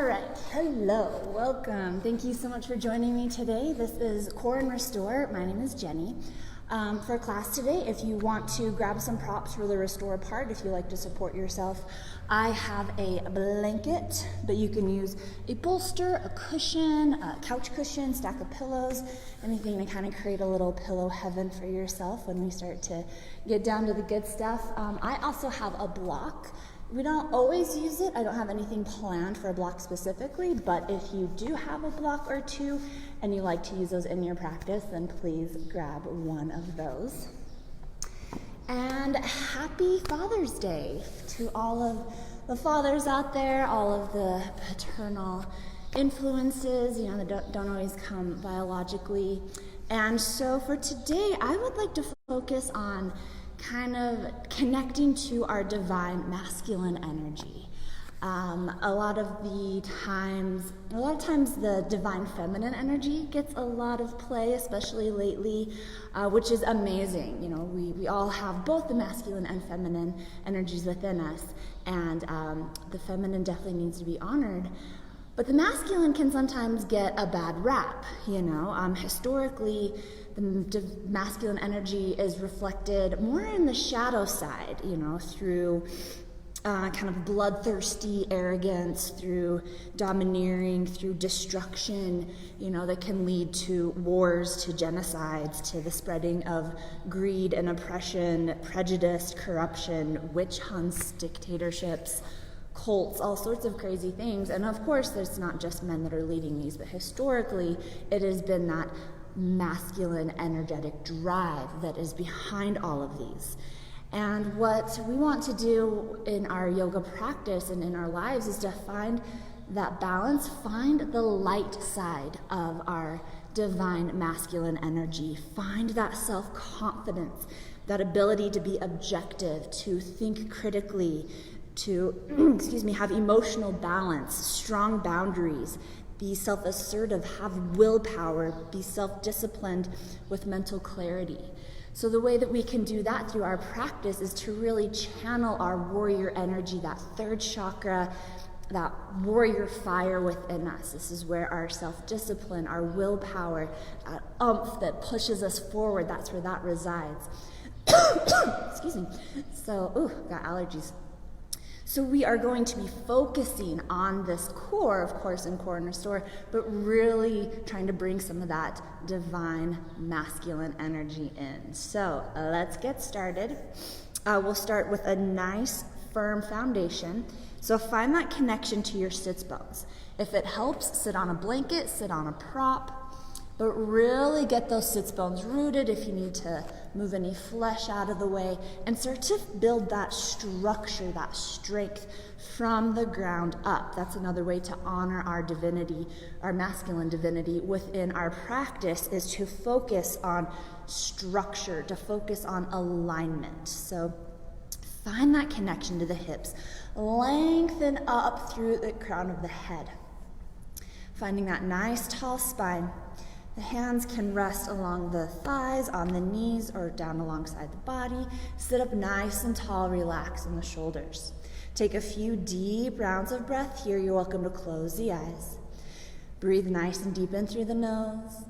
All right, hello, welcome. Thank you so much for joining me today. This is Core and Restore. My name is Jenny. For class today, if you want to grab some props for the Restore part, if you like to support yourself, I have a blanket, but you can use a bolster, a cushion, a couch cushion, stack of pillows, anything to kind of create a little pillow heaven for yourself when we start to get down to the good stuff. I also have a block. We don't always use it. I don't have anything planned for a block specifically, but if you do have a block or two and you like to use those in your practice, then please grab one of those. And happy Father's Day to all of the fathers out there, all of the paternal influences, that don't always come biologically. And so for today, I would like to focus on kind of connecting to our divine masculine energy. A lot of times the divine feminine energy gets a lot of play, especially lately, which is amazing. We all have both the masculine and feminine energies within us, and the feminine definitely needs to be honored. But the masculine can sometimes get a bad rap, historically, the masculine energy is reflected more in the shadow side, through kind of bloodthirsty arrogance, through domineering, through destruction, that can lead to wars, to genocides, to the spreading of greed and oppression, prejudice, corruption, witch hunts, dictatorships, cults, all sorts of crazy things. And of course, there's not just men that are leading these, but historically, it has been that masculine energetic drive that is behind all of these. And what we want to do in our yoga practice and in our lives is to find that balance, find the light side of our divine masculine energy, find that self-confidence, that ability to be objective, to think critically, to have emotional balance, strong boundaries, be self-assertive, have willpower, be self-disciplined with mental clarity. So the way that we can do that through our practice is to really channel our warrior energy, that third chakra, that warrior fire within us. This is where our self-discipline, our willpower, that oomph that pushes us forward, that's where that resides. Excuse me. So, got allergies. So we are going to be focusing on this core, of course, in Core and Restore, but really trying to bring some of that divine masculine energy in. So let's get started. We'll start with a nice, firm foundation. So find that connection to your sits bones. If it helps, sit on a blanket, sit on a prop, but really get those sits bones rooted if you need to move any flesh out of the way, and start to build that structure, that strength from the ground up. That's another way to honor our divinity, our masculine divinity within our practice, is to focus on structure, to focus on alignment. So find that connection to the hips. Lengthen up through the crown of the head. Finding that nice tall spine. The hands can rest along the thighs, on the knees, or down alongside the body. Sit up nice and tall, relax in the shoulders. Take a few deep rounds of breath here. You're welcome to close the eyes. Breathe nice and deep in through the nose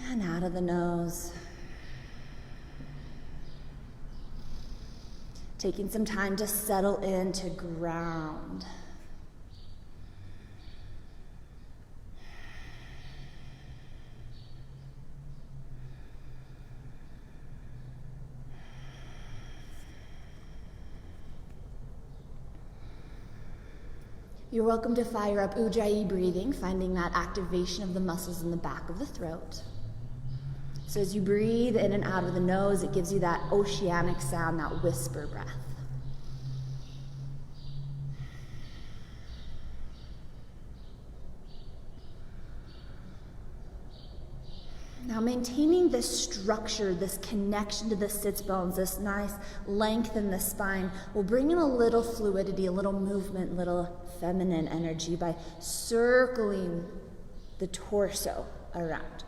and out of the nose. Taking some time to settle into ground. You're welcome to fire up Ujjayi breathing, finding that activation of the muscles in the back of the throat. So as you breathe in and out of the nose, it gives you that oceanic sound, that whisper breath. Now maintaining this structure, this connection to the sits bones, this nice length in the spine, will bring in a little fluidity, a little movement, little feminine energy by circling the torso around.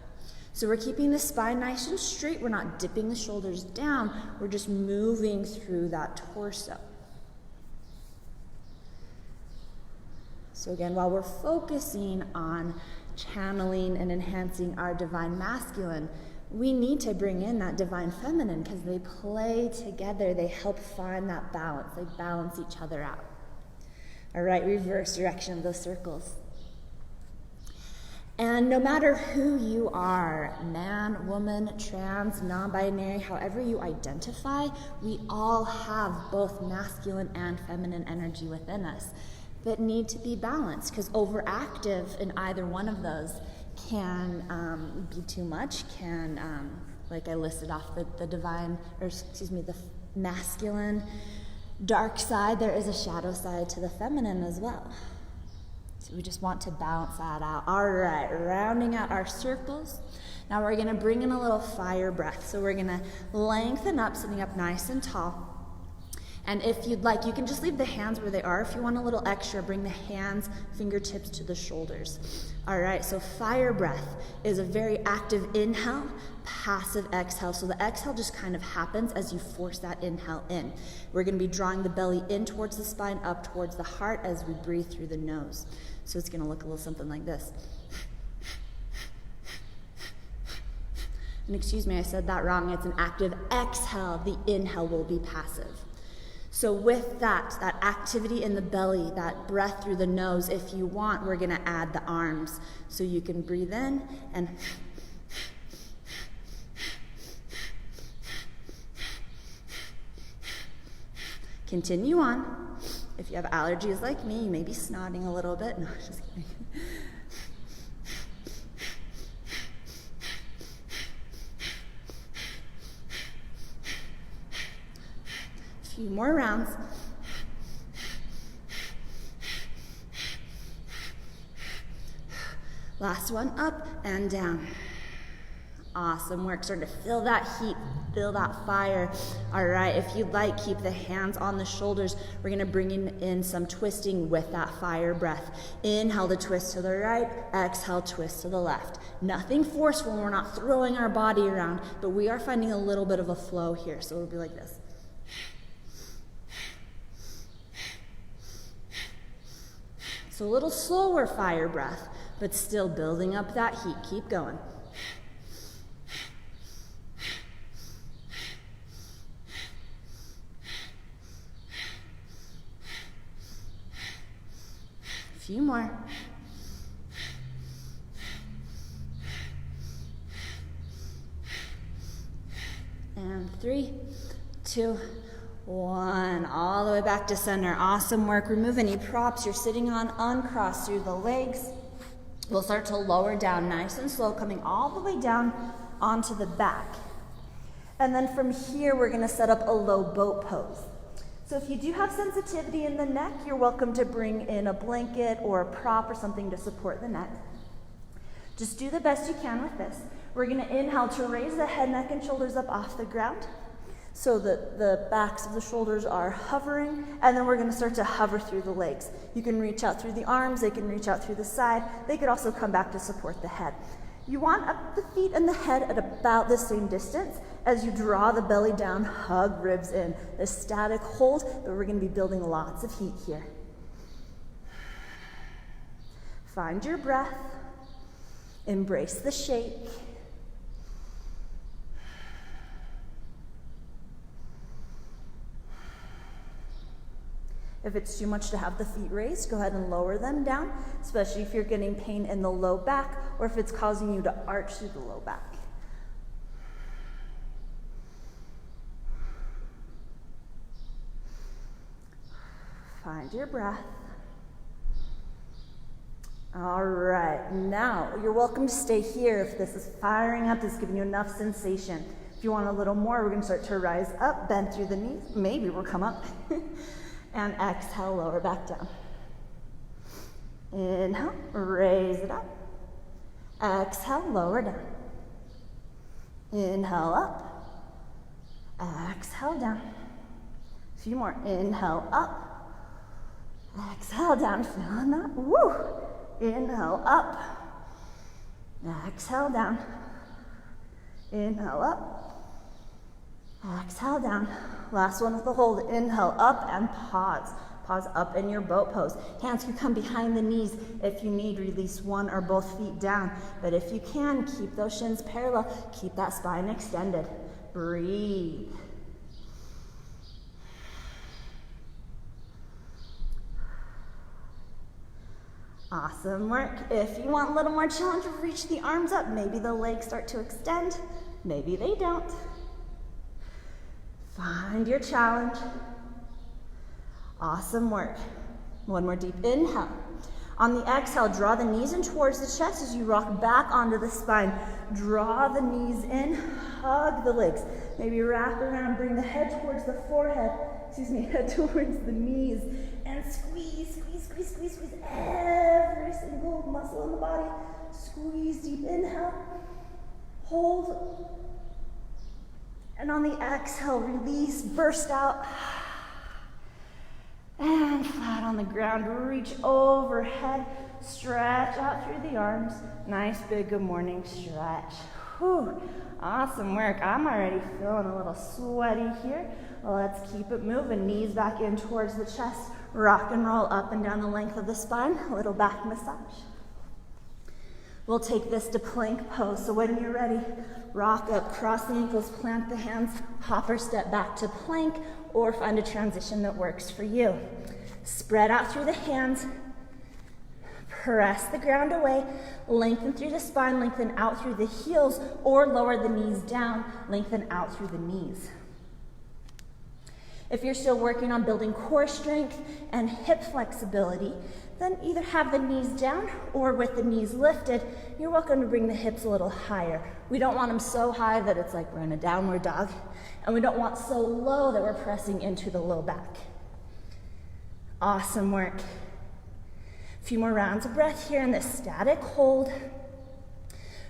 So we're keeping the spine nice and straight. We're not dipping the shoulders down. We're just moving through that torso. So again, while we're focusing on channeling and enhancing our divine masculine, we need to bring in that divine feminine because they play together. They help find that balance. They balance each other out. All right, reverse direction of those circles. And no matter who you are, man, woman, trans, non-binary, however you identify, we all have both masculine and feminine energy within us that need to be balanced, because overactive in either one of those can be too much, like I listed off the masculine dark side, there is a shadow side to the feminine as well. So we just want to balance that out. All right, rounding out our circles. Now we're gonna bring in a little fire breath. So we're gonna lengthen up, sitting up nice and tall. And if you'd like, you can just leave the hands where they are. If you want a little extra, bring the hands, fingertips to the shoulders. All right, so fire breath is a very active inhale, passive exhale. So the exhale just kind of happens as you force that inhale in. We're gonna be drawing the belly in towards the spine, up towards the heart as we breathe through the nose. So it's gonna look a little something like this. And excuse me, I said that wrong. It's an active exhale. The inhale will be passive. So with that activity in the belly, that breath through the nose, if you want, we're gonna add the arms. So you can breathe in and continue on. If you have allergies like me, you may be snotting a little bit. No, just kidding. A few more rounds. Last one, up and down. Awesome work. Starting to feel that heat, feel that fire. All right, if you'd like, keep the hands on the shoulders. We're gonna bring in some twisting with that fire breath. Inhale to twist to the right, exhale, twist to the left. Nothing forceful, we're not throwing our body around, but we are finding a little bit of a flow here. So it'll be like this. So a little slower fire breath, but still building up that heat. Keep going. A few more. And 3, 2, 1, all the way back to center. Awesome work. Remove any props you're sitting on, uncross through the legs. We'll start to lower down nice and slow, coming all the way down onto the back. And then from here, we're gonna set up a low boat pose. So if you do have sensitivity in the neck, you're welcome to bring in a blanket or a prop or something to support the neck. Just do the best you can with this. We're gonna inhale to raise the head, neck, and shoulders up off the ground, so that the backs of the shoulders are hovering, and then we're gonna start to hover through the legs. You can reach out through the arms, they can reach out through the side, they could also come back to support the head. You want up the feet and the head at about the same distance as you draw the belly down, hug ribs in. The static hold, but we're gonna be building lots of heat here. Find your breath, embrace the shake. If it's too much to have the feet raised, go ahead and lower them down, especially if you're getting pain in the low back or if it's causing you to arch through the low back. Find your breath. All right, now you're welcome to stay here if this is firing up, this is giving you enough sensation. If you want a little more, we're gonna start to rise up, bend through the knees, maybe we'll come up. And exhale, lower back down. Inhale, raise it up. Exhale, lower down. Inhale up. Exhale down. A few more. Inhale up. Exhale down. Feeling that? Woo! Inhale up. Exhale down. Inhale up. Exhale down. Last one with the hold. Inhale up and pause. Pause up in your boat pose. Hands can come behind the knees. If you need, release one or both feet down. But if you can, keep those shins parallel. Keep that spine extended. Breathe. Awesome work. If you want a little more challenge, reach the arms up. Maybe the legs start to extend. Maybe they don't. Find your challenge. Awesome work. One more deep inhale. On the exhale, draw the knees in towards the chest as you rock back onto the spine. Draw the knees in, hug the legs. Maybe wrap around, bring the head towards the forehead. Head towards the knees. And squeeze, squeeze, squeeze, squeeze, squeeze every single muscle in the body. Squeeze, deep inhale. Hold. And on the exhale, release, burst out. And flat on the ground, reach overhead, stretch out through the arms. Nice big good morning stretch. Whew. Awesome work. I'm already feeling a little sweaty here. Let's keep it moving. Knees back in towards the chest. Rock and roll up and down the length of the spine. A little back massage. We'll take this to plank pose. So when you're ready, rock up, cross the ankles, plant the hands, hop or step back to plank, or find a transition that works for you. Spread out through the hands, press the ground away, lengthen through the spine, lengthen out through the heels, or lower the knees down, lengthen out through the knees. If you're still working on building core strength and hip flexibility, then either have the knees down or with the knees lifted, you're welcome to bring the hips a little higher. We don't want them so high that it's like we're in a downward dog, and we don't want so low that we're pressing into the low back. Awesome work. A few more rounds of breath here in this static hold.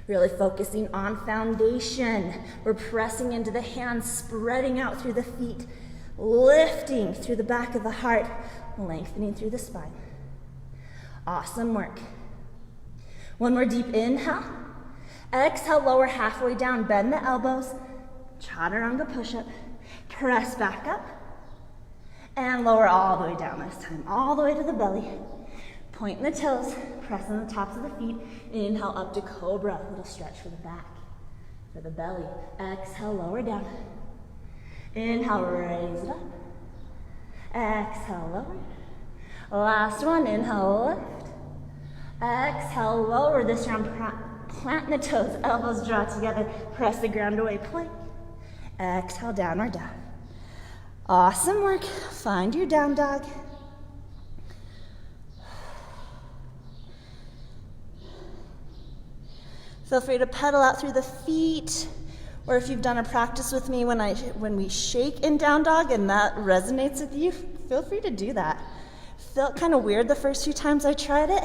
Really focusing on foundation. We're pressing into the hands, spreading out through the feet, lifting through the back of the heart, lengthening through the spine. Awesome work. One more deep inhale. Exhale, lower halfway down, bend the elbows, chaturanga push-up, press back up, and lower all the way down this time, all the way to the belly. Pointing the toes, pressing the tops of the feet. Inhale up to cobra, a little stretch for the back, for the belly. Exhale, lower down. Inhale, raise it up. Exhale, lower. Last one, inhale, lift. Exhale, lower. This round, plant the toes, elbows draw together, press the ground away, plank. Exhale, downward dog. Awesome work. Find your down dog. Feel free to pedal out through the feet, or if you've done a practice with me when we shake in down dog and that resonates with you, feel free to do that. Felt kind of weird the first few times I tried it,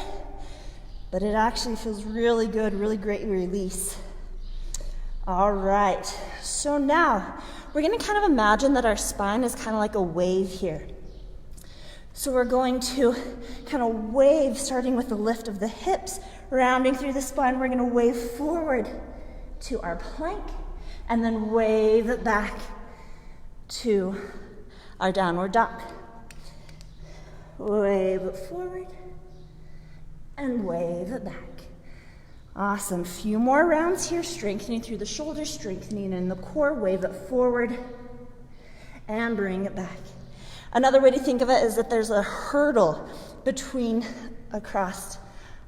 but it actually feels really good, really great release. All right, so now we're going to kind of imagine that our spine is kind of like a wave here. So we're going to kind of wave, starting with the lift of the hips, rounding through the spine. We're going to wave forward to our plank, and then wave it back to our downward dog. Wave it forward, and wave it back. Awesome. Few more rounds here, strengthening through the shoulders, strengthening in the core. Wave it forward, and bring it back. Another way to think of it is that there's a hurdle across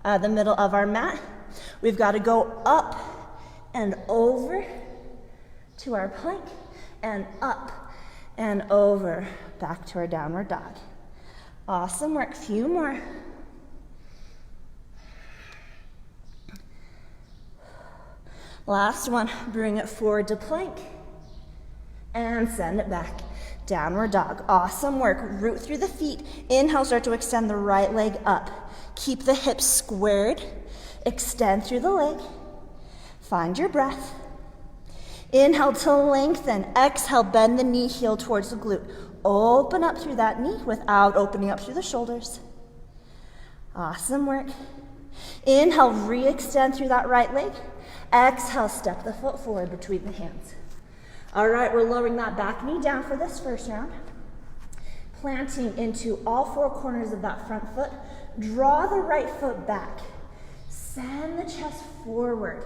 the middle of our mat. We've got to go up and over to our plank, and up and over back to our downward dog. Awesome work. Few more. Last one. Bring it forward to plank and send it back. Downward dog. Awesome work. Root through the feet. Inhale, start to extend the right leg up. Keep the hips squared. Extend through the leg. Find your breath. Inhale to lengthen. Exhale, bend the knee, heel towards the glute. Open up through that knee without opening up through the shoulders. Awesome work. Inhale, re-extend through that right leg. Exhale, step the foot forward between the hands. All right, we're lowering that back knee down for this first round. planting into all four corners of that front foot. Draw the right foot back. Send the chest forward.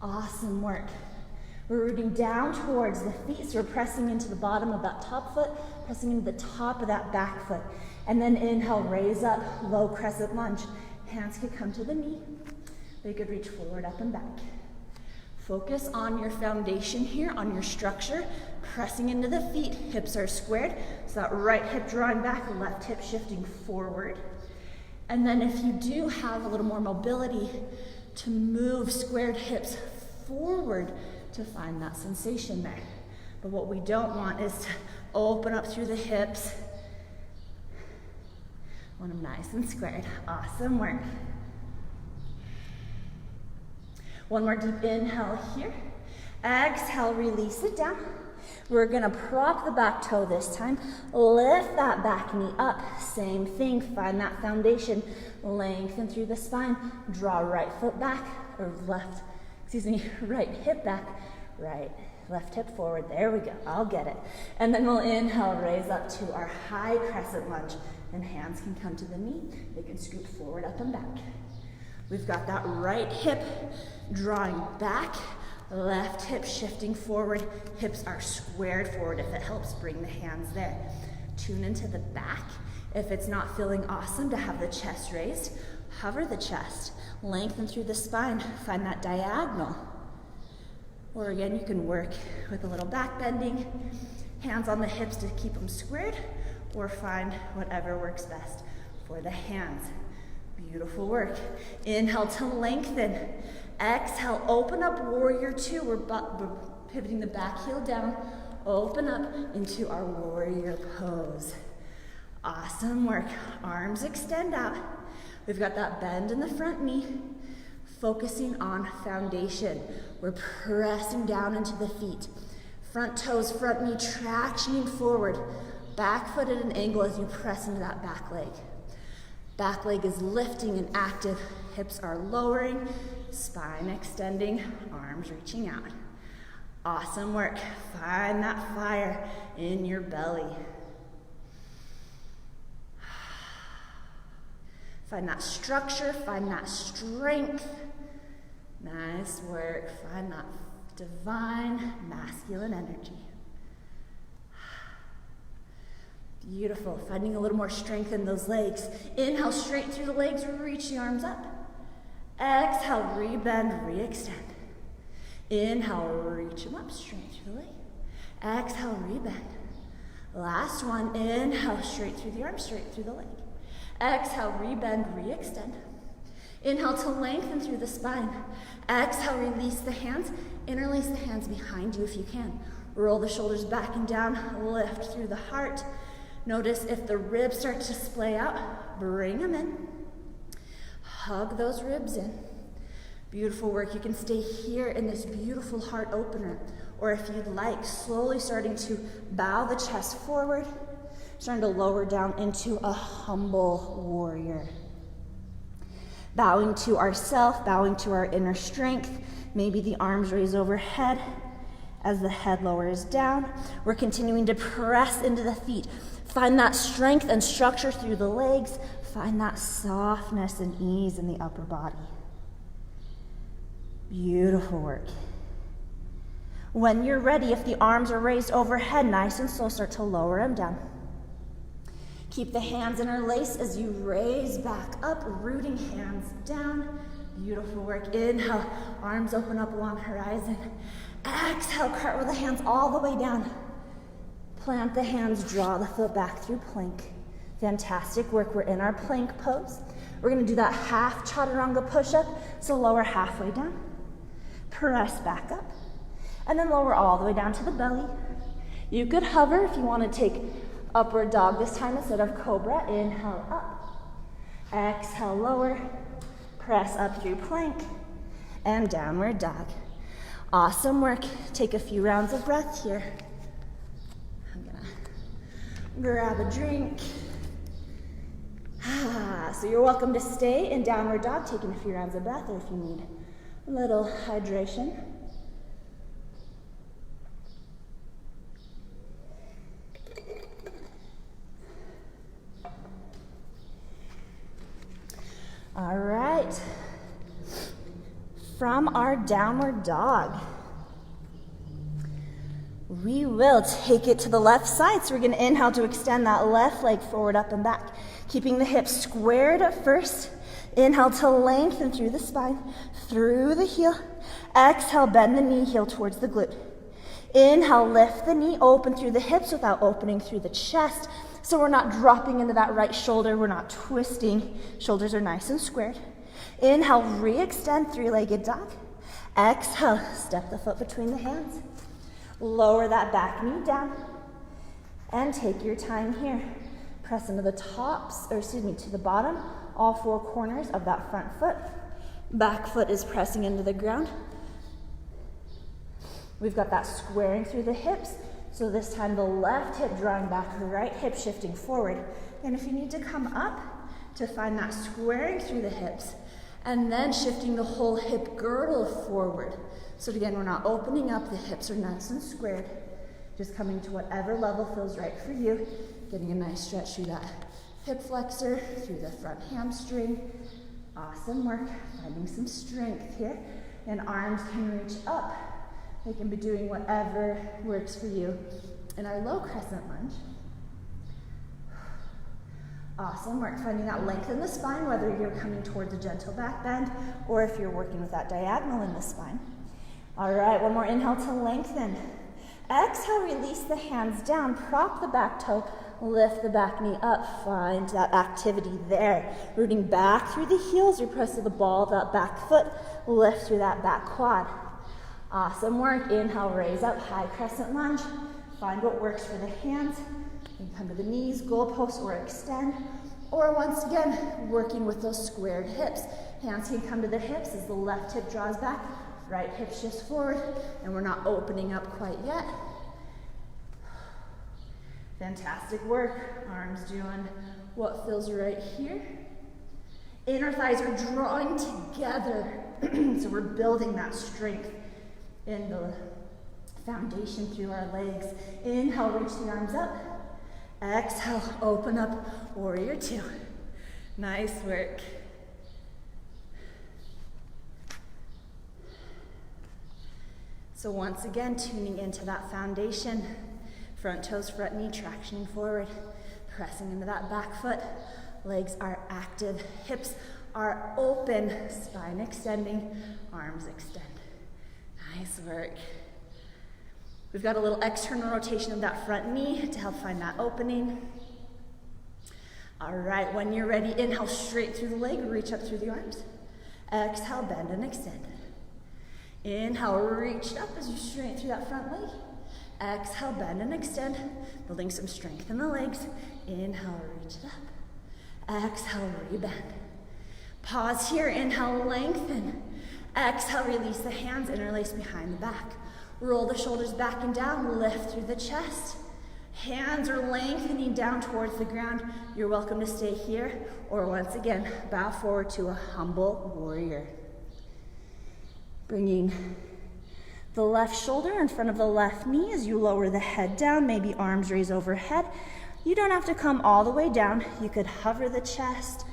Awesome work. We're rooting down towards the feet, so we're pressing into the bottom of that top foot, pressing into the top of that back foot. And then inhale, raise up, low crescent lunge. Hands could come to the knee. They could reach forward, up and back. Focus on your foundation here, on your structure, pressing into the feet. Hips are squared, so that right hip drawing back, left hip shifting forward. And then if you do have a little more mobility, to move squared hips forward to find that sensation there. But what we don't want is to open up through the hips. Want them nice and squared. Awesome work. One more deep inhale here. Exhale, release it down. We're gonna prop the back toe this time. Lift that back knee up. Same thing, find that foundation. Lengthen through the spine. Draw right foot back, or right hip back. Right, left hip forward. There we go, I'll get it. And then we'll inhale, raise up to our high crescent lunge. And hands can come to the knee. They can scoot forward, up and back. We've got that right hip drawing back, left hip shifting forward. Hips are squared forward. If it helps, bring the hands there. Tune into the back. If it's not feeling awesome to have the chest raised, hover the chest. Lengthen through the spine. Find that diagonal. Or again, you can work with a little back bending. Hands on the hips to keep them squared, or find whatever works best for the hands. Beautiful work. Inhale to lengthen. Exhale, open up, warrior two. We're pivoting the back heel down. Open up into our warrior pose. Awesome work. Arms extend out. We've got that bend in the front knee. Focusing on foundation. We're pressing down into the feet. Front toes, front knee, tractioning forward. Back foot at an angle as you press into that back leg. Back leg is lifting and active. Hips are lowering, spine extending, arms reaching out. Awesome work. Find that fire in your belly. Find that structure, find that strength. Nice work. Find that divine masculine energy. Beautiful. Finding a little more strength in those legs. Inhale, straight through the legs, reach the arms up. Exhale, rebend, re-extend. Inhale, reach them up, straight through the leg. Exhale, rebend. Last one, inhale, straight through the arms, straight through the leg. Exhale, rebend, re-extend. Inhale to lengthen through the spine. Exhale, release the hands. Interlace the hands behind you if you can. Roll the shoulders back and down, lift through the heart. Notice if the ribs start to splay out, bring them in. Hug those ribs in. Beautiful work. You can stay here in this beautiful heart opener. Or if you'd like, slowly starting to bow the chest forward, starting to lower down into a humble warrior. Bowing to ourself, bowing to our inner strength. Maybe the arms raise overhead as the head lowers down. We're continuing to press into the feet. Find that strength and structure through the legs. Find that softness and ease in the upper body. Beautiful work. When you're ready, if the arms are raised overhead, nice and slow, start to lower them down. Keep the hands interlaced as you raise back up, rooting hands down. Beautiful work. Inhale, arms open up along horizon. Exhale, cartwheel the hands all the way down. Plant the hands, draw the foot back through plank. Fantastic work. We're in our plank pose. We're going to do that half chaturanga push-up, so lower halfway down. Press back up. And then lower all the way down to the belly. You could hover if you want to take upward dog this time instead of cobra. Inhale up. Exhale, lower. Press up through plank. And downward dog. Awesome work. Take a few rounds of breath here. I'm gonna grab a drink. So you're welcome to stay in downward dog, taking a few rounds of breath, or if you need a little hydration. All right. From our downward dog, we will take it to the left side. So we're going to inhale to extend that left leg forward, up and back, keeping the hips squared at first. Inhale to lengthen through the spine, through the heel. Exhale, bend the knee, heel towards the glute. Inhale, lift the knee, open through the hips without opening through the chest. So we're not dropping into that right shoulder. We're not twisting. Shoulders are nice and squared. Inhale, re-extend, three-legged dog. Exhale, step the foot between the hands. Lower that back knee down. And take your time here. Press into the to the bottom, all four corners of that front foot. Back foot is pressing into the ground. We've got that squaring through the hips. So this time the left hip drawing back, the right hip shifting forward. And if you need to come up to find that squaring through the hips, and then shifting the whole hip girdle forward. So again, we're not opening up, the hips are nice and squared. Just coming to whatever level feels right for you. Getting a nice stretch through that hip flexor, through the front hamstring. Awesome work, finding some strength here. And arms can reach up. They can be doing whatever works for you. In our low crescent lunge. Awesome work, finding that length in the spine, whether you're coming towards a gentle back bend or if you're working with that diagonal in the spine. All right, one more inhale to lengthen. Exhale, release the hands down, prop the back toe, lift the back knee up, find that activity there. Rooting back through the heels, you press to the ball of that back foot, lift through that back quad. Awesome work, inhale, raise up, high crescent lunge. Find what works for the hands. You can come to the knees, goalpost, or extend. Or once again, working with those squared hips. Hands can come to the hips as the left hip draws back, right hip shifts forward, and we're not opening up quite yet. Fantastic work. Arms doing what feels right here. Inner thighs are drawing together. So we're building that strength in the foundation through our legs. Inhale, reach the arms up. Exhale, open up, warrior two. Nice work. So once again, tuning into that foundation. Front toes, front knee, tractioning forward. Pressing into that back foot. Legs are active, hips are open, spine extending, arms extend. Nice work. We've got a little external rotation of that front knee to help find that opening. All right, when you're ready, inhale straight through the leg, reach up through the arms. Exhale, bend and extend. Inhale, reach up as you straighten through that front leg. Exhale, bend and extend, building some strength in the legs. Inhale, reach it up. Exhale, rebend. Pause here, inhale, lengthen. Exhale, release the hands, interlace behind the back. Roll the shoulders back and down, lift through the chest. Hands are lengthening down towards the ground. You're welcome to stay here, or once again, bow forward to a humble warrior. Bringing the left shoulder in front of the left knee as you lower the head down, maybe arms raise overhead. You don't have to come all the way down. You could hover the chest.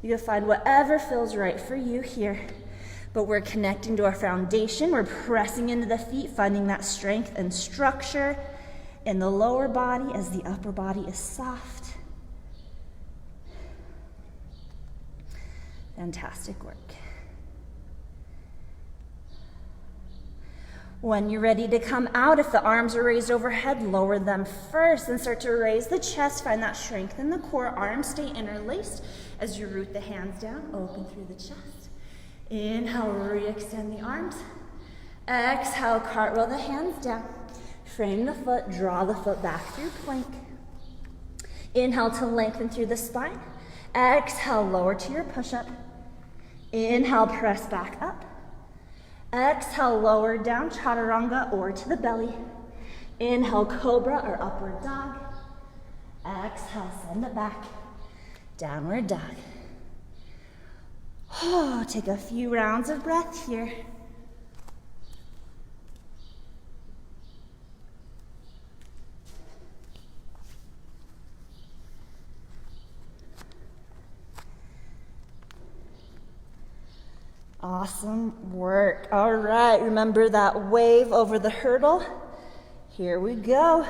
You can find whatever feels right for you here. But we're connecting to our foundation. We're pressing into the feet, finding that strength and structure in the lower body as the upper body is soft. Fantastic work. When you're ready to come out, if the arms are raised overhead, lower them first and start to raise the chest. Find that strength in the core. Arms stay interlaced as you root the hands down, open through the chest. Inhale, re-extend the arms. Exhale, cartwheel the hands down. Frame the foot, draw the foot back through plank. Inhale to lengthen through the spine. Exhale, lower to your push-up. Inhale, press back up. Exhale, lower down, chaturanga or to the belly. Inhale, cobra or upward dog. Exhale, send it back. Downward dog. Oh, take a few rounds of breath here. Awesome work. All right, remember that wave over the hurdle? Here we go.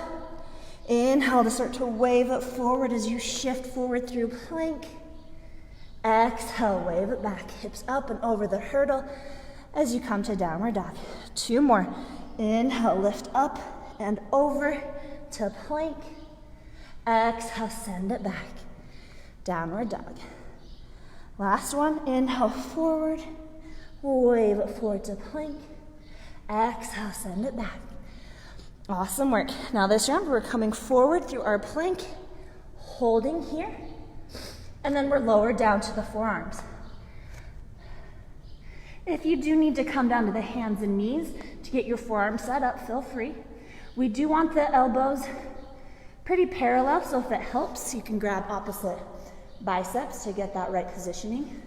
Inhale to start to wave it forward as you shift forward through plank. Exhale, wave it back, hips up and over the hurdle as you come to downward dog. 2 more. Inhale, lift up and over to plank. Exhale, send it back. Downward dog. Last one. Inhale, forward. Wave it forward to plank. Exhale, send it back. Awesome work. Now this round, we're coming forward through our plank, holding here, and then we're lowered down to the forearms. If you do need to come down to the hands and knees to get your forearms set up, feel free. We do want the elbows pretty parallel, so if it helps, you can grab opposite biceps to get that right positioning.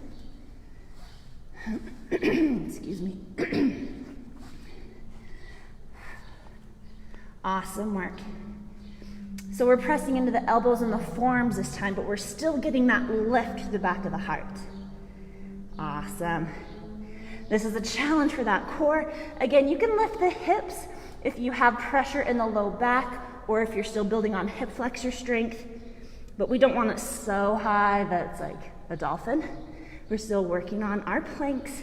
Excuse me. Awesome work. So we're pressing into the elbows and the forearms this time, but we're still getting that lift to the back of the heart. Awesome. This is a challenge for that core. Again, you can lift the hips if you have pressure in the low back or if you're still building on hip flexor strength, but we don't want it so high that it's like a dolphin. We're still working on our planks,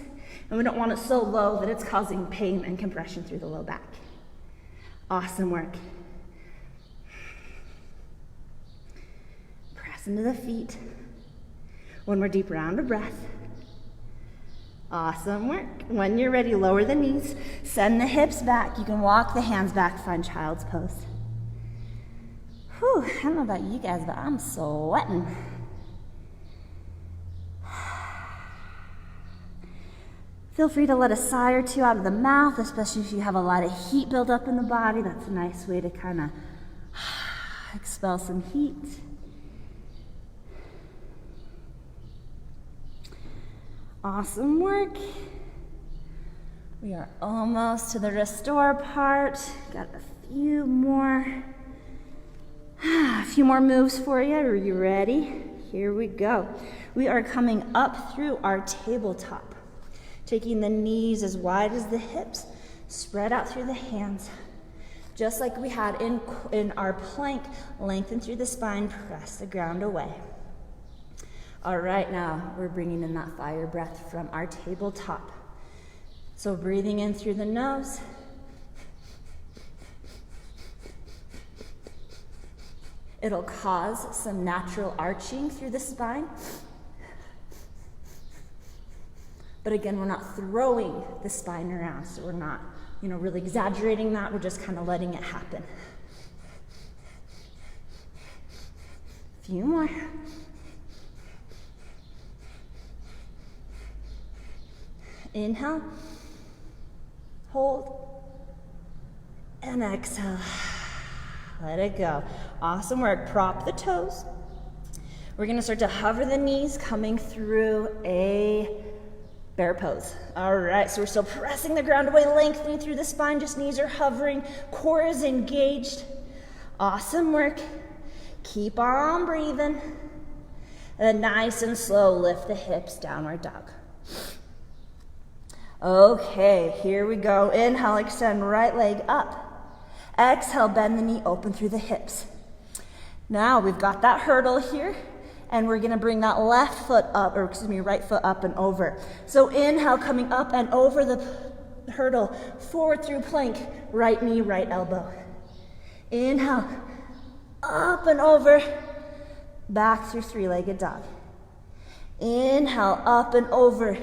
and we don't want it so low that it's causing pain and compression through the low back. Awesome work. Press into the feet. 1 more deep round of breath. Awesome work. When you're ready, lower the knees, send the hips back. You can walk the hands back, find child's pose. Whew, I don't know about you guys, but I'm sweating. Feel free to let a sigh or two out of the mouth, especially if you have a lot of heat built up in the body. That's a nice way to kind of expel some heat. Awesome work. We are almost to the restore part. Got a few more moves for you. Are you ready? Here we go. We are coming up through our tabletop. Taking the knees as wide as the hips, spread out through the hands. Just like we had in our plank, lengthen through the spine, press the ground away. All right, now we're bringing in that fire breath from our tabletop. So breathing in through the nose. It'll cause some natural arching through the spine. But again, we're not throwing the spine around, so we're not, really exaggerating that. We're just kind of letting it happen. A few more. Inhale, hold, and exhale. Let it go. Awesome work. Prop the toes. We're going to start to hover the knees, coming through a bear pose. All right, so we're still pressing the ground away, lengthening through the spine, just knees are hovering, core is engaged. Awesome work. Keep on breathing. And nice and slow, lift the hips, downward dog. Okay, here we go. Inhale, extend right leg up. Exhale, bend the knee, open through the hips. Now we've got that hurdle here. And we're gonna bring that right foot up and over. So inhale, coming up and over the hurdle, forward through plank, right knee, right elbow. Inhale, up and over, back through 3-legged dog. Inhale, up and over,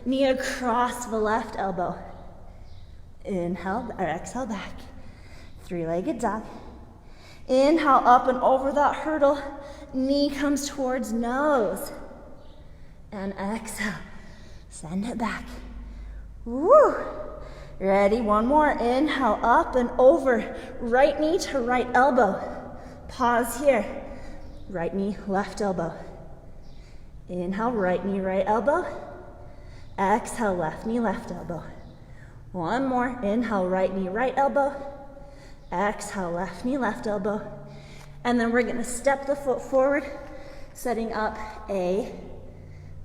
knee across the left elbow. Inhale, or exhale, back, 3-legged dog. Inhale, up and over that hurdle, knee comes towards nose. And exhale, send it back. Woo! Ready, 1 more. Inhale, up and over, right knee to right elbow. Pause here. Right knee, left elbow. Inhale, right knee, right elbow. Exhale, left knee, left elbow. 1 more. Inhale, right knee, right elbow. Exhale, left knee, left elbow. And then we're gonna step the foot forward, setting up a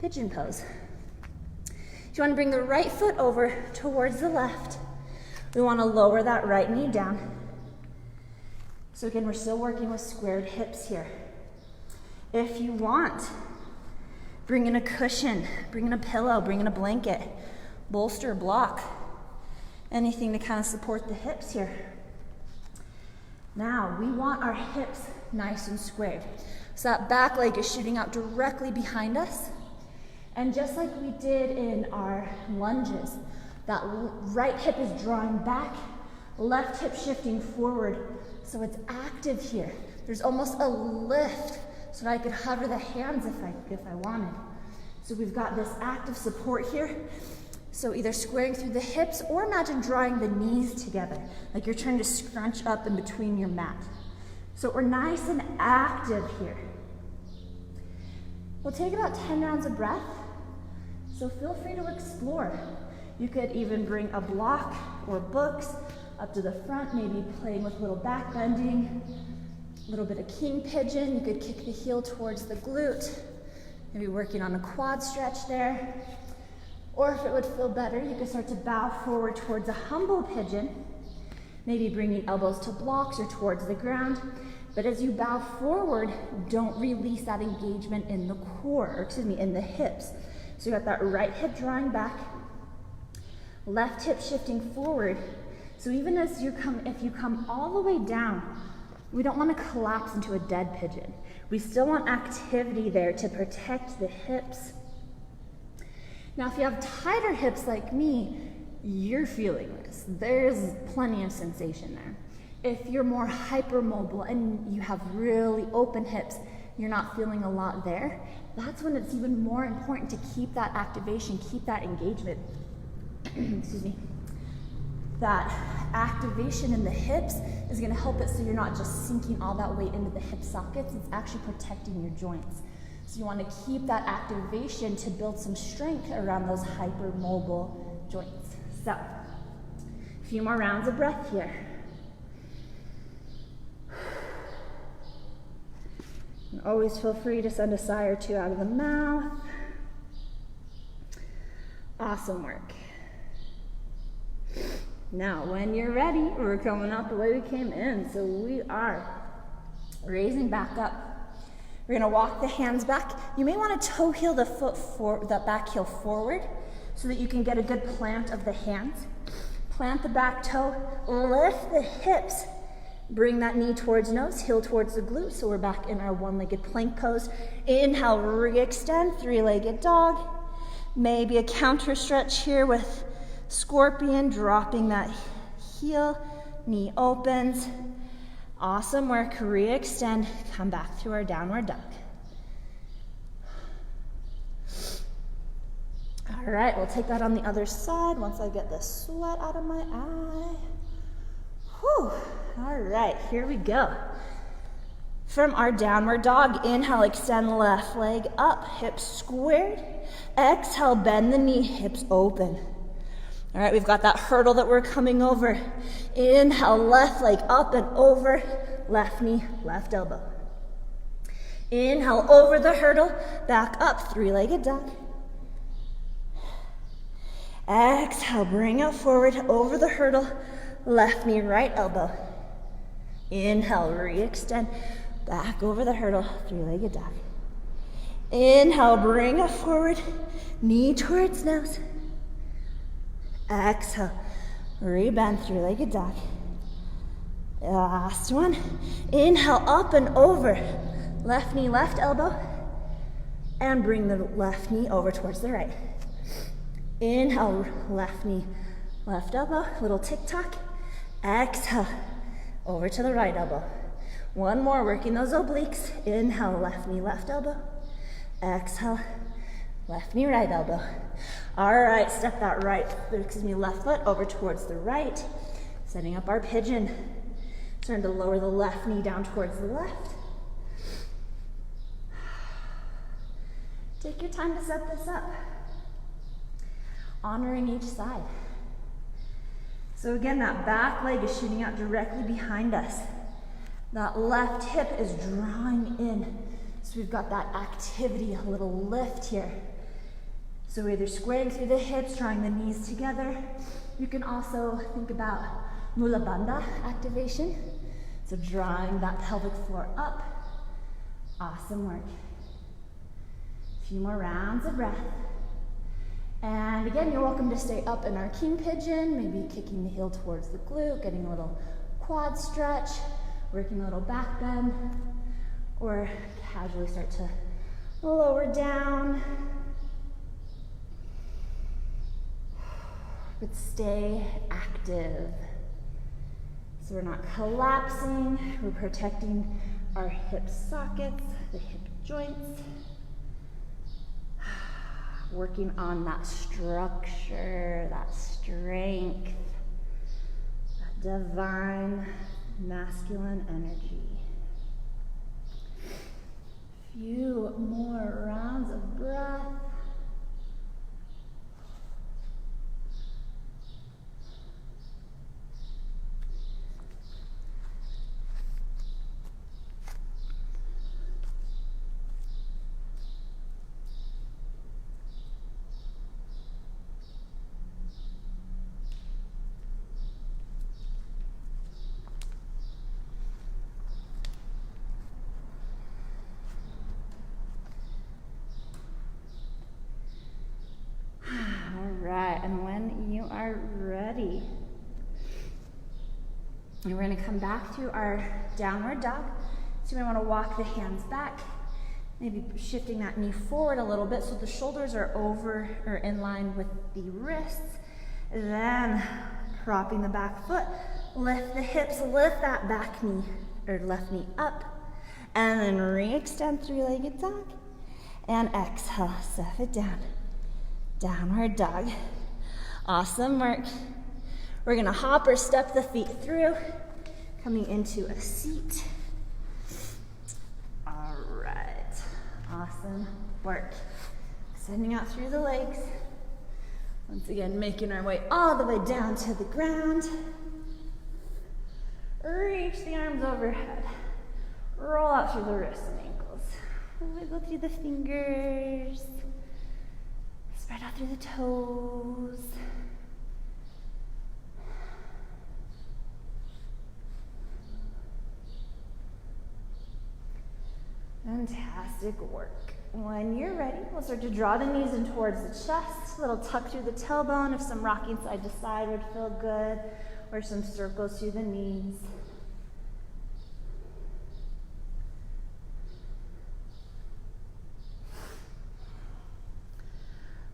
pigeon pose. If you want to bring the right foot over towards the left, we want to lower that right knee down. So again, we're still working with squared hips here. If you want, bring in a cushion, bring in a pillow, bring in a blanket, bolster, block, anything to kind of support the hips here. Now, we want our hips nice and squared. So that back leg is shooting out directly behind us. And just like we did in our lunges, that right hip is drawing back, left hip shifting forward. So it's active here. There's almost a lift so that I could hover the hands if I wanted. So we've got this active support here. So either squaring through the hips or imagine drawing the knees together, like you're trying to scrunch up in between your mat. So we're nice and active here. We'll take about 10 rounds of breath. So feel free to explore. You could even bring a block or books up to the front, maybe playing with a little back bending, a little bit of king pigeon. You could kick the heel towards the glute, maybe working on a quad stretch there. Or if it would feel better, you could start to bow forward towards a humble pigeon, maybe bringing elbows to blocks or towards the ground. But as you bow forward, don't release that engagement in the core, or excuse me, in the hips. So you got that right hip drawing back, left hip shifting forward. So even as if you come all the way down, we don't want to collapse into a dead pigeon. We still want activity there to protect the hips. Now, if you have tighter hips like me, you're feeling this. There's plenty of sensation there. If you're more hypermobile and you have really open hips, you're not feeling a lot there, that's when it's even more important to keep that activation, keep that engagement. Excuse me. That activation in the hips is going to help it so you're not just sinking all that weight into the hip sockets, it's actually protecting your joints. So you want to keep that activation to build some strength around those hypermobile joints. So, a few more rounds of breath here. And always feel free to send a sigh or two out of the mouth. Awesome work. Now, when you're ready, we're coming out the way we came in. So we are raising back up. We're gonna walk the hands back. You may want to toe heel the back heel forward so that you can get a good plant of the hands. Plant the back toe, lift the hips. Bring that knee towards nose, heel towards the glute. So we're back in our one-legged plank pose. Inhale, re-extend, three-legged dog. Maybe a counter stretch here with scorpion, dropping that heel, knee opens. Awesome work, re-extend, come back to our downward dog. All right, we'll take that on the other side once I get the sweat out of my eye. Whew. All right, here we go. From our downward dog, inhale, extend left leg up, hips squared. Exhale, bend the knee, hips open. All right, we've got that hurdle that we're coming over. Inhale, left leg up and over, left knee, left elbow. Inhale, over the hurdle, back up, three-legged dog. Exhale, bring it forward, over the hurdle, left knee, right elbow. Inhale, re-extend, back over the hurdle, three-legged dog. Inhale, bring it forward, knee towards nose. Exhale, re-bend, three-legged dog. Last one. Inhale, up and over, left knee, left elbow, and bring the left knee over towards the right. Inhale, left knee, left elbow, little tick-tock. Exhale, over to the right elbow. One more, working those obliques. Inhale, left knee, left elbow. Exhale, left knee, right elbow. All right, step that left foot over towards the right. Setting up our pigeon. Starting to lower the left knee down towards the left. Take your time to set this up. Honoring each side. So again, that back leg is shooting out directly behind us. That left hip is drawing in. So we've got that activity, a little lift here. So we're either squaring through the hips, drawing the knees together. You can also think about Mula Bandha activation. So drawing that pelvic floor up. Awesome work. A few more rounds of breath. And again, you're welcome to stay up in our king pigeon, maybe kicking the heel towards the glute, getting a little quad stretch, working a little back bend, or casually start to lower down. But stay active. So we're not collapsing, we're protecting our hip sockets, the hip joints. Working on that structure, that strength, that divine masculine energy. Few more rounds of breath. And when you are ready, and we're going to come back to our downward dog. So we want to walk the hands back, maybe shifting that knee forward a little bit so the shoulders are over or in line with the wrists. Then propping the back foot, lift the hips, lift that back knee or left knee up, and then re-extend three-legged dog. And exhale, set it down. Downward dog. Awesome work. We're gonna hop or step the feet through, coming into a seat. All right, awesome work. Sending out through the legs. Once again, making our way all the way down to the ground. Reach the arms overhead. Roll out through the wrists and ankles. Wiggle through the fingers. Spread out through the toes. Fantastic work. When you're ready, we'll start to draw the knees in towards the chest. A little tuck through the tailbone if some rocking side to side would feel good, or some circles through the knees.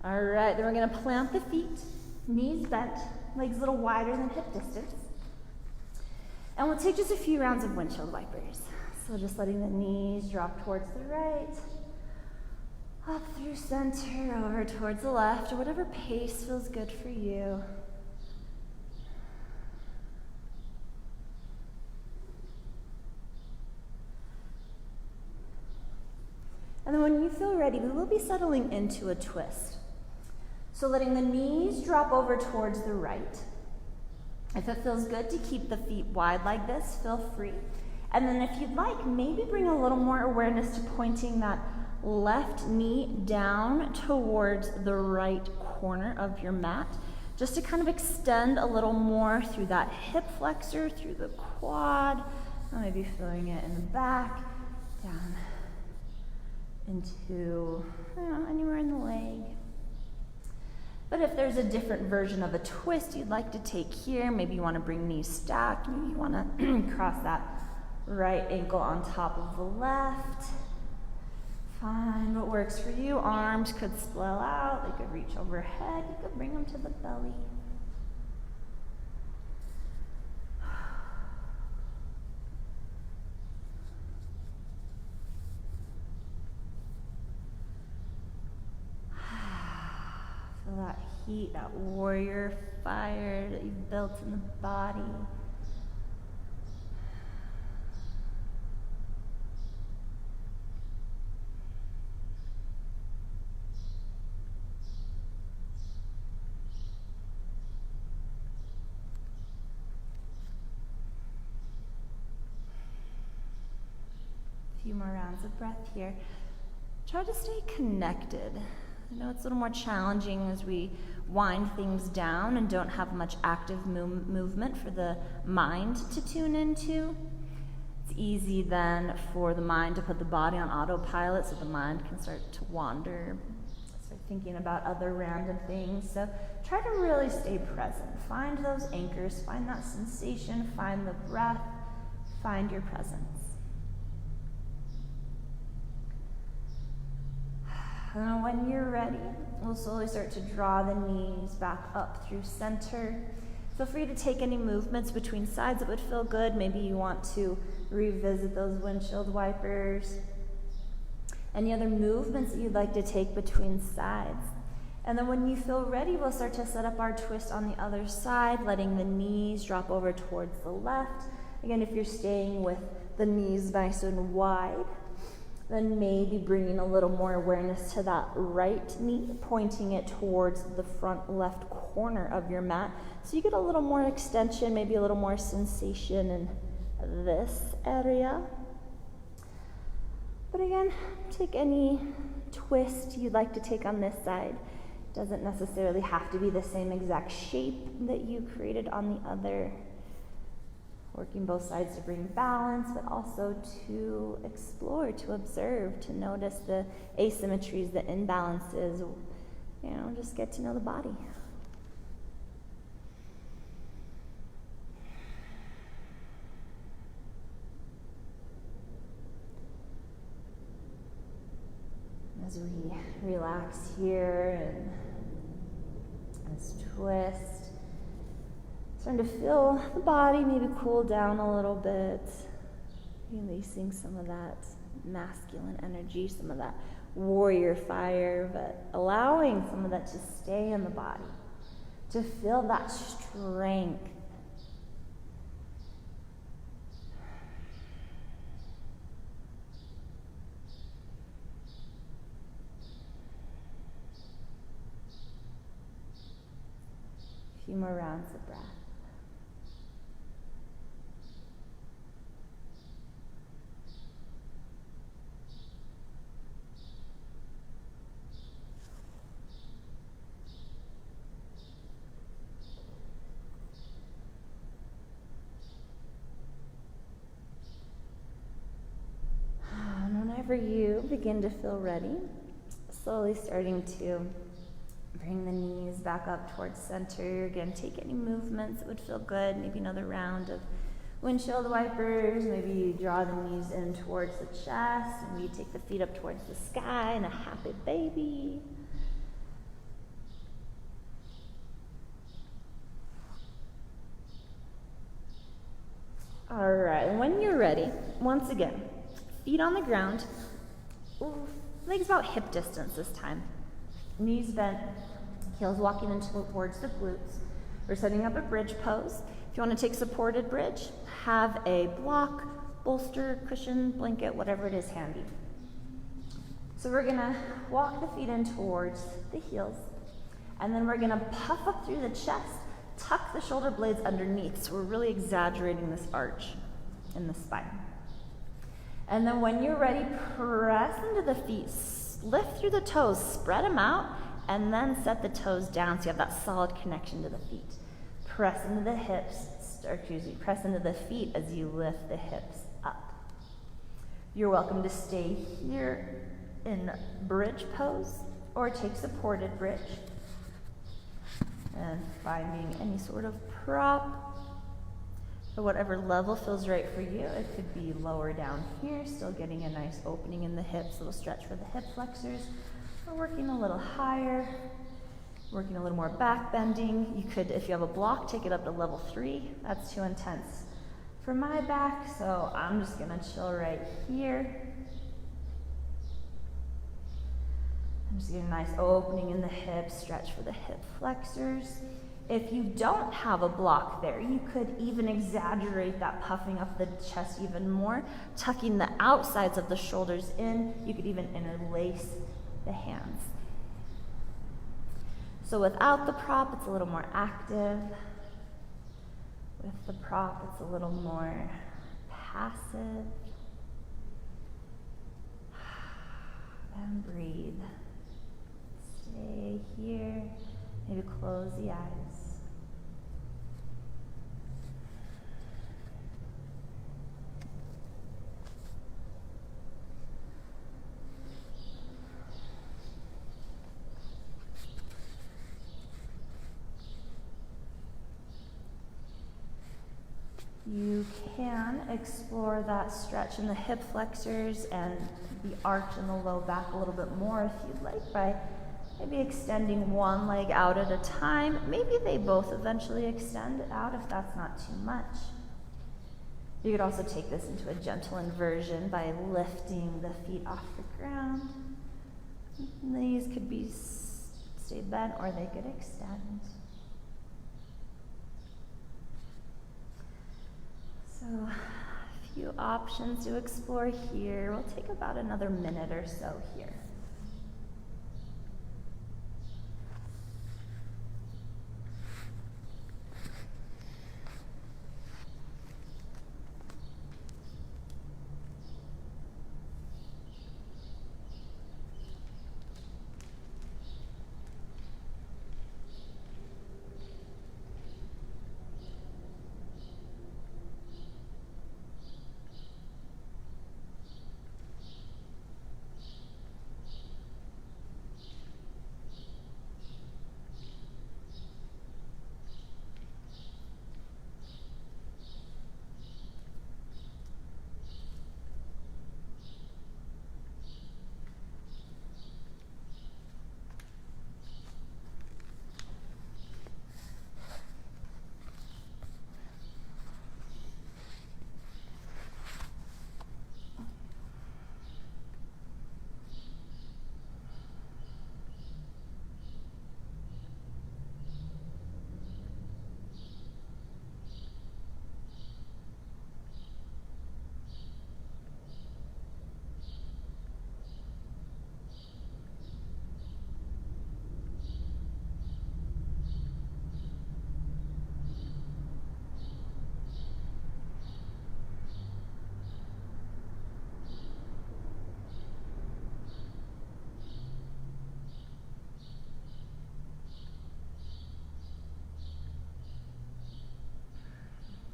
All right, then we're going to plant the feet, knees bent, legs a little wider than hip distance. And we'll take just a few rounds of windshield wipers. So just letting the knees drop towards the right, up through center, over towards the left, or whatever pace feels good for you. And then when you feel ready, we will be settling into a twist. So letting the knees drop over towards the right. If it feels good to keep the feet wide like this, feel free. And then if you'd like, maybe bring a little more awareness to pointing that left knee down towards the right corner of your mat, just to kind of extend a little more through that hip flexor, through the quad, maybe feeling it in the back, down into anywhere in the leg. But if there's a different version of a twist you'd like to take here, maybe you want to bring knees stacked, maybe you want to cross that right ankle on top of the left. Find what works for you. Arms could spill out, they could reach overhead, you could bring them to the belly. Feel that heat, that warrior fire that you've built in the body. A few more rounds of breath here. Try to stay connected. I know it's a little more challenging as we wind things down and don't have much active movement for the mind to tune into. It's easy then for the mind to put the body on autopilot so the mind can start to wander, start thinking about other random things. So try to really stay present. Find those anchors, find that sensation, find the breath, find your presence. And when you're ready, we'll slowly start to draw the knees back up through center. Feel free to take any movements between sides that would feel good. Maybe you want to revisit those windshield wipers. Any other movements that you'd like to take between sides. And then when you feel ready, we'll start to set up our twist on the other side, letting the knees drop over towards the left. Again, if you're staying with the knees nice and wide, then maybe bringing a little more awareness to that right knee, pointing it towards the front left corner of your mat. So you get a little more extension, maybe a little more sensation in this area. But again, take any twist you'd like to take on this side. Doesn't necessarily have to be the same exact shape that you created on the other. Working both sides to bring balance, but also to explore, to observe, to notice the asymmetries, the imbalances, just get to know the body. As we relax here and this twist, starting to feel the body maybe cool down a little bit, releasing some of that masculine energy, some of that warrior fire, but allowing some of that to stay in the body, to feel that strength. A few more rounds of breath. Whenever you begin to feel ready, slowly starting to bring the knees back up towards center. Again, take any movements that would feel good. Maybe another round of windshield wipers. Maybe you draw the knees in towards the chest. Maybe you take the feet up towards the sky and a happy baby. All right, and when you're ready, once again, feet on the ground, legs about hip distance this time. Knees bent, heels walking in towards the glutes. We're setting up a bridge pose. If you want to take supported bridge, have a block, bolster, cushion, blanket, whatever it is handy. So we're going to walk the feet in towards the heels, and then we're going to puff up through the chest, tuck the shoulder blades underneath. So we're really exaggerating this arch in the spine. And then when you're ready, press into the feet, lift through the toes, spread them out, and then set the toes down so you have that solid connection to the feet. Press into the hips, press into the feet as you lift the hips up. You're welcome to stay here in bridge pose or take supported bridge. And finding any sort of prop or whatever level feels right for you. It could be lower down here, still getting a nice opening in the hips, a little stretch for the hip flexors. Or working a little higher, working a little more back bending. You could, if you have a block, take it up to level 3. That's too intense for my back, so I'm just gonna chill right here. I'm just getting a nice opening in the hips, stretch for the hip flexors. If you don't have a block there, you could even exaggerate that puffing up the chest even more, tucking the outsides of the shoulders in. You could even interlace the hands. So without the prop, it's a little more active. With the prop, it's a little more passive. And breathe. Stay stay here. Maybe close the eyes. You can explore that stretch in the hip flexors and the arch in the low back a little bit more if you'd like by maybe extending one leg out at a time. Maybe they both eventually extend out if that's not too much. You could also take this into a gentle inversion by lifting the feet off the ground. These could be stay bent or they could extend. So a few options to explore here. We'll take about another minute or so here.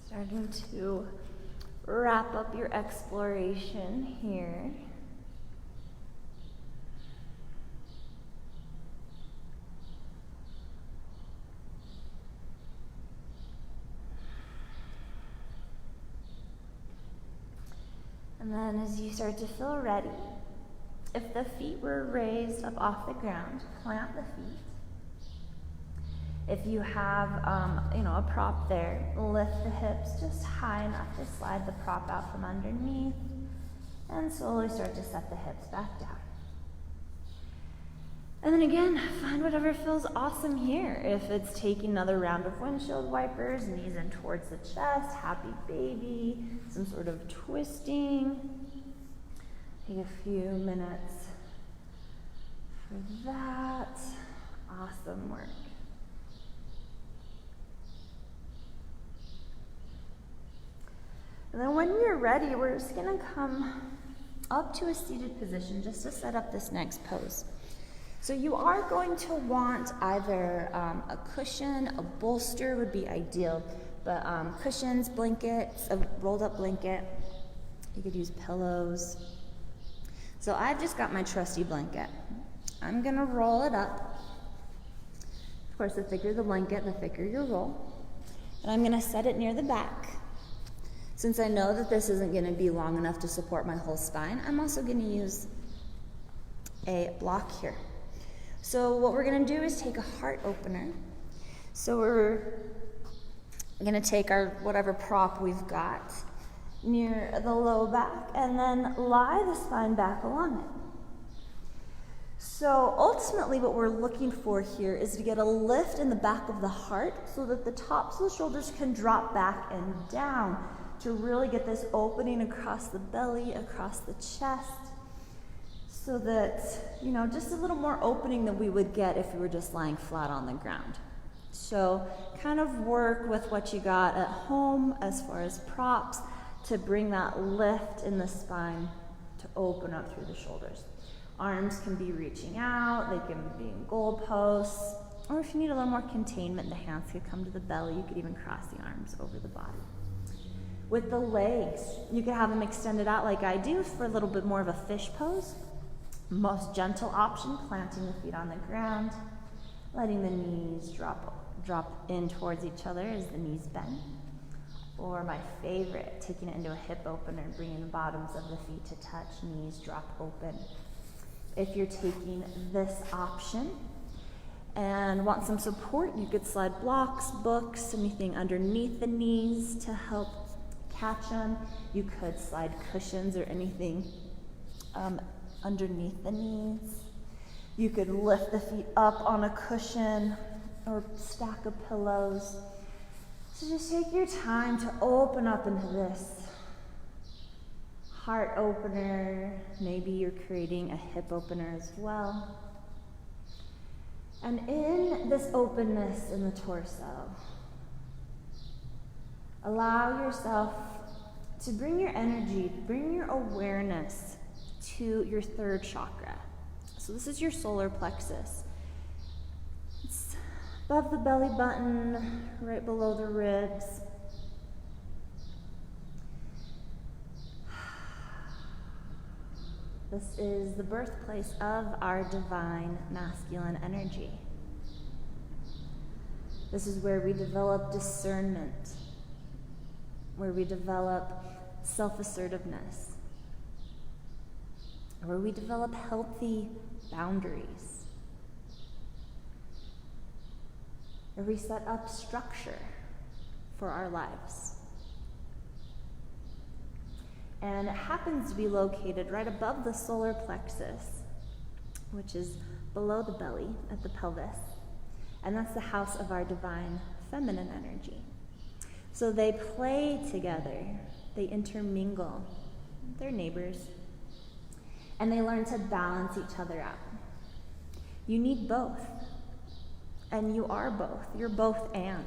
Starting to wrap up your exploration here. And then as you start to feel ready, if the feet were raised up off the ground, plant the feet. If you have, a prop there, lift the hips just high enough to slide the prop out from underneath and slowly start to set the hips back down. And then again, find whatever feels awesome here. If it's taking another round of windshield wipers, knees in towards the chest, happy baby, some sort of twisting. Take a few minutes for that. Awesome work. And then when you're ready, we're just gonna come up to a seated position just to set up this next pose. So you are going to want either a cushion, a bolster would be ideal, but cushions, blankets, a rolled up blanket. You could use pillows. So I've just got my trusty blanket. I'm gonna roll it up. Of course, the thicker the blanket, the thicker your roll. And I'm gonna set it near the back. Since I know that this isn't gonna be long enough to support my whole spine, I'm also gonna use a block here. So what we're gonna do is take a heart opener. So we're gonna take our whatever prop we've got near the low back and then lie the spine back along it. So ultimately what we're looking for here is to get a lift in the back of the heart so that the tops of the shoulders can drop back and down to really get this opening across the belly, across the chest, so that, just a little more opening than we would get if we were just lying flat on the ground. So kind of work with what you got at home as far as props to bring that lift in the spine to open up through the shoulders. Arms can be reaching out, they can be in goalposts, or if you need a little more containment, the hands could come to the belly. You could even cross the arms over the body. With the legs, you could have them extended out like I do for a little bit more of a fish pose. Most gentle option, planting the feet on the ground, letting the knees drop in towards each other as the knees bend. Or my favorite, taking it into a hip opener, bringing the bottoms of the feet to touch, knees drop open. If you're taking this option and want some support, you could slide blocks, books, anything underneath the knees to help catch them. You could slide cushions or anything underneath the knees. You could lift the feet up on a cushion or stack of pillows. So just take your time to open up into this heart opener. Maybe you're creating a hip opener as well. And in this openness in the torso, allow yourself to bring your energy, bring your awareness to your third chakra. So this is your solar plexus. It's above the belly button, right below the ribs. This is the birthplace of our divine masculine energy. This is where we develop discernment, where we develop self-assertiveness, where we develop healthy boundaries, where we set up structure for our lives. And it happens to be located right above the solar plexus, which is below the belly at the pelvis. And that's the house of our divine feminine energy. So they play together, they intermingle, they're neighbors, and they learn to balance each other out. You need both, and you are both. You're both and.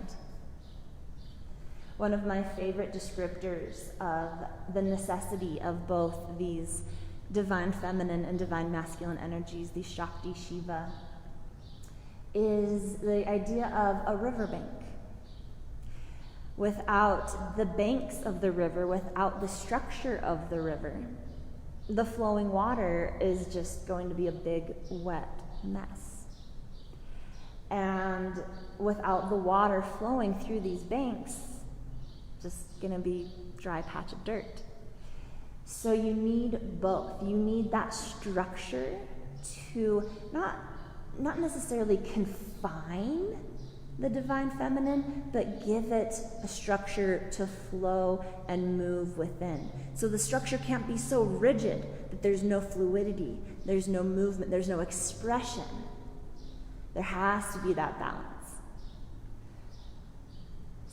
One of my favorite descriptors of the necessity of both these divine feminine and divine masculine energies, these Shakti Shiva, is the idea of a riverbank. Without the banks of the river, without the structure of the river, the flowing water is just going to be a big, wet mess. And without the water flowing through these banks, just gonna be dry patch of dirt. So you need both. You need that structure to not necessarily confine the divine feminine, but give it a structure to flow and move within. So the structure can't be so rigid that there's no fluidity, there's no movement, there's no expression. There has to be that balance.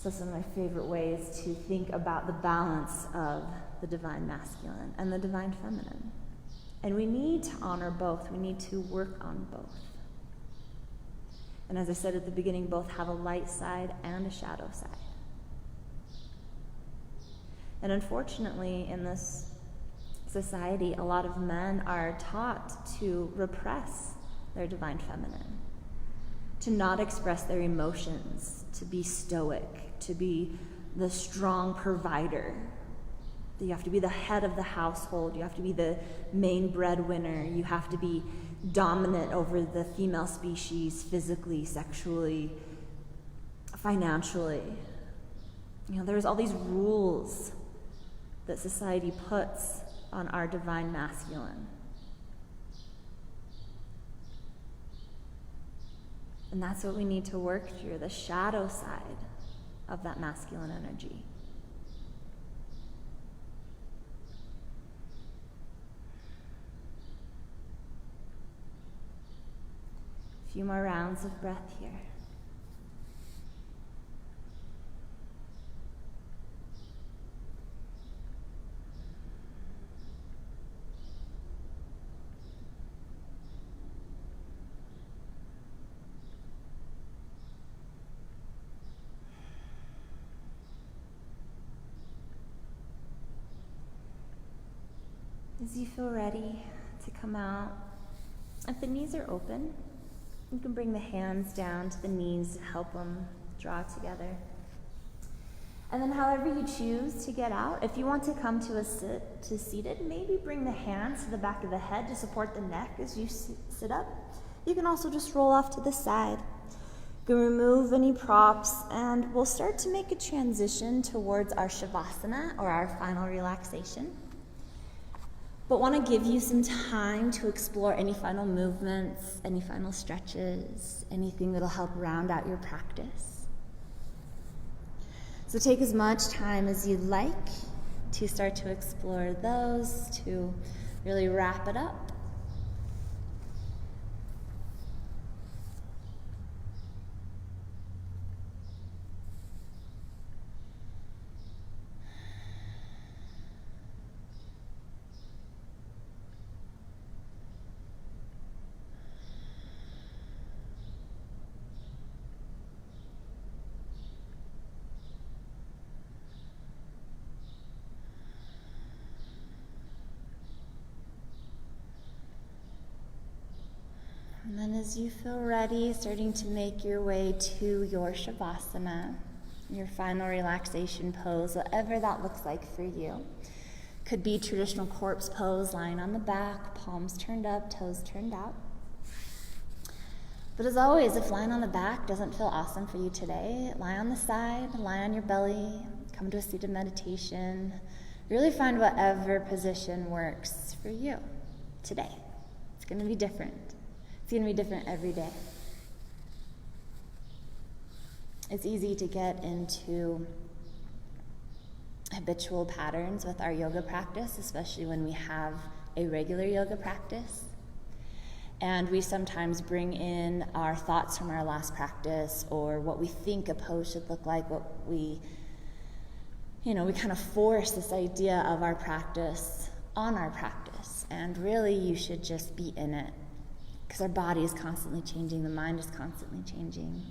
So some of my favorite ways to think about the balance of the divine masculine and the divine feminine. And we need to honor both. We need to work on both. And as I said at the beginning, both have a light side and a shadow side. And unfortunately, in this society, a lot of men are taught to repress their divine feminine, to not express their emotions, to be stoic, to be the strong provider. You have to be the head of the household. You have to be the main breadwinner. You have to be dominant over the female species physically, sexually, financially. There's all these rules that society puts on our divine masculine. And that's what we need to work through, the shadow side of that masculine energy. A few more rounds of breath here. As you feel ready to come out If the knees are open, you can bring the hands down to the knees to help them draw together. And then however you choose to get out, if you want to come to seated, maybe bring the hands to the back of the head to support the neck as you sit up. You can also just roll off to the side. You can remove any props, and we'll start to make a transition towards our Shavasana, or our final relaxation. But want to give you some time to explore any final movements, any final stretches, anything that'll help round out your practice. So take as much time as you'd like to start to explore those, to really wrap it up. And then as you feel ready, starting to make your way to your Shavasana, your final relaxation pose, whatever that looks like for you. Could be traditional corpse pose, lying on the back, palms turned up, toes turned out. But as always, if lying on the back doesn't feel awesome for you today, lie on the side, lie on your belly, come to a seated meditation. Really find whatever position works for you today. It's going to be different. It's going to be different every day. It's easy to get into habitual patterns with our yoga practice, especially when we have a regular yoga practice. And we sometimes bring in our thoughts from our last practice, or what we think a pose should look like, what we kind of force this idea of our practice on our practice. And really, you should just be in it. Because our body is constantly changing, the mind is constantly changing.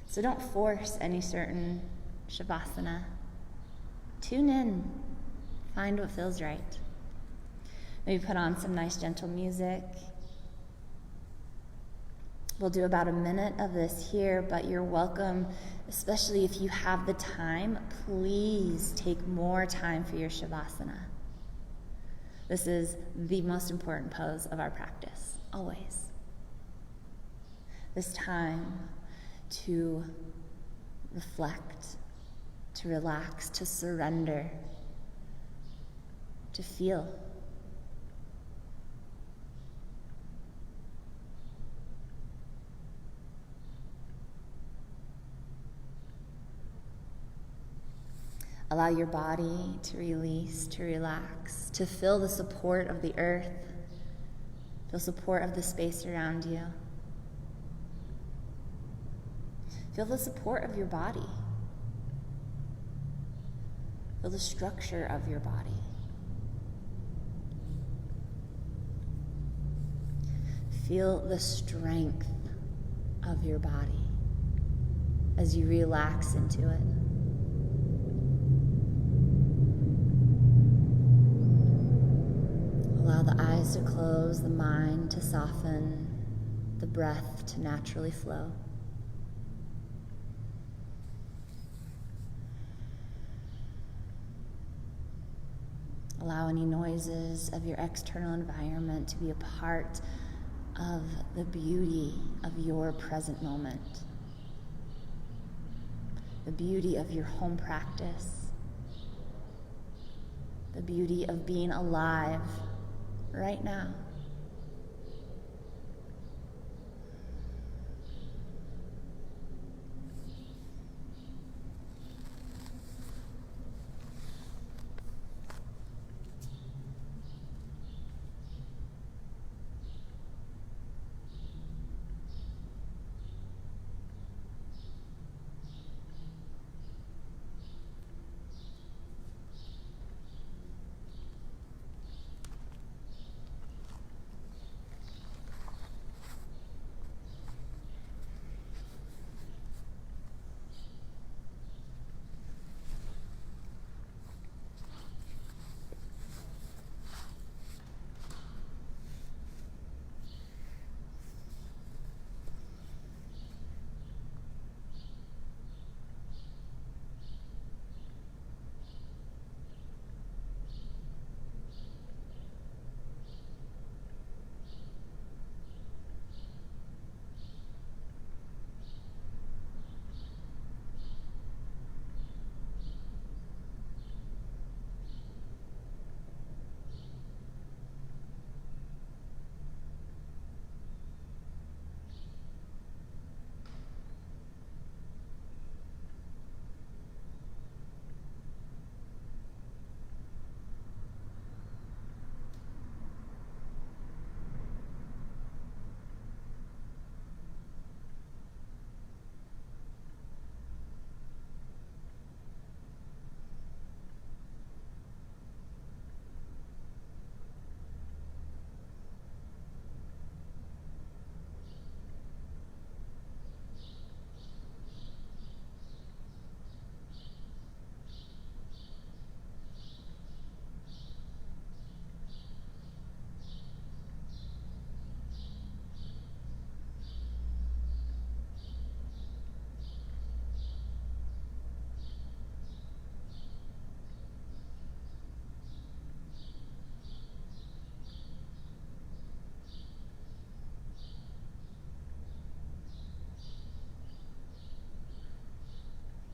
So don't force any certain Shavasana. Tune in, find what feels right. Maybe put on some nice gentle music. We'll do about a minute of this here, but you're welcome, especially if you have the time, please take more time for your Shavasana. This is the most important pose of our practice. Always. This time to reflect, to relax, to surrender, to feel. Allow your body to release, to relax, to feel the support of the earth. Feel support of the space around you. Feel the support of your body. Feel the structure of your body. Feel the strength of your body as you relax into it. Allow the eyes to close, the mind to soften, the breath to naturally flow. Allow any noises of your external environment to be a part of the beauty of your present moment, the beauty of your home practice, the beauty of being alive right now.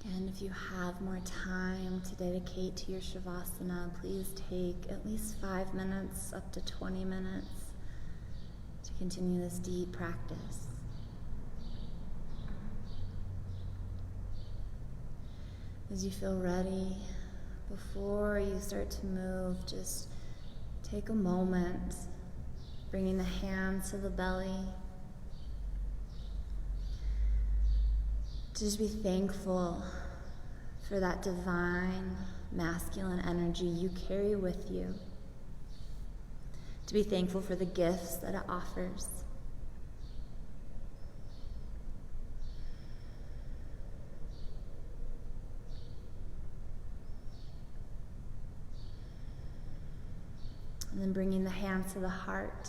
Again, if you have more time to dedicate to your Shavasana, please take at least 5 minutes, up to 20 minutes, to continue this deep practice. As you feel ready, before you start to move, just take a moment, bringing the hands to the belly. To just be thankful for that divine masculine energy you carry with you. To be thankful for the gifts that it offers. And then bringing the hands to the heart.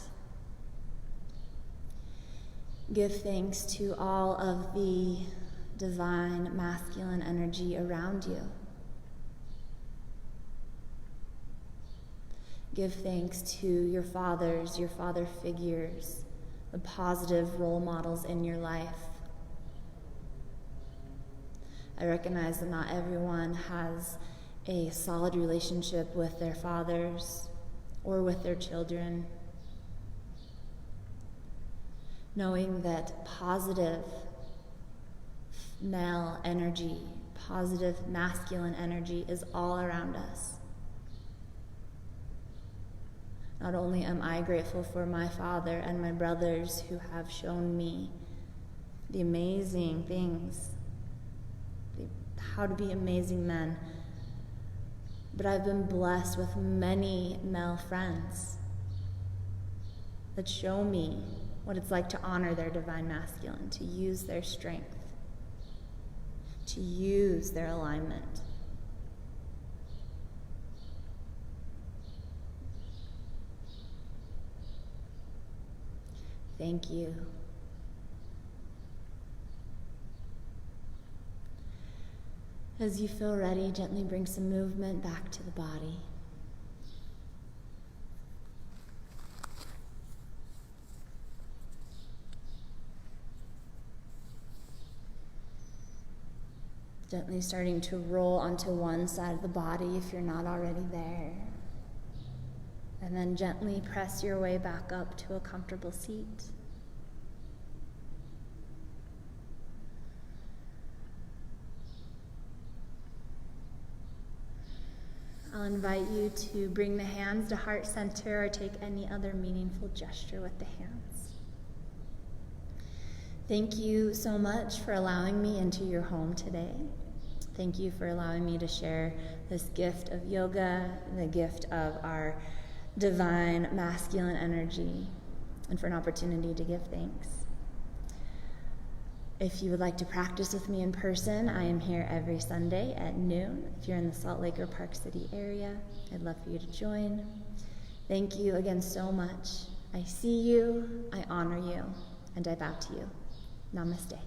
Give thanks to all of the divine masculine energy around you. Give thanks to your fathers, your father figures, the positive role models in your life. I recognize that not everyone has a solid relationship with their fathers or with their children. Knowing that positive male energy, positive masculine energy is all around us. Not only am I grateful for my father and my brothers who have shown me the amazing things, how to be amazing men, but I've been blessed with many male friends that show me what it's like to honor their divine masculine, to use their strength, to use their alignment. Thank you. As you feel ready, gently bring some movement back to the body. Gently starting to roll onto one side of the body if you're not already there. And then gently press your way back up to a comfortable seat. I'll invite you to bring the hands to heart center or take any other meaningful gesture with the hands. Thank you so much for allowing me into your home today. Thank you for allowing me to share this gift of yoga, the gift of our divine masculine energy, and for an opportunity to give thanks. If you would like to practice with me in person, I am here every Sunday at noon. If you're in the Salt Lake or Park City area, I'd love for you to join. Thank you again so much. I see you, I honor you, and I bow to you. Namaste.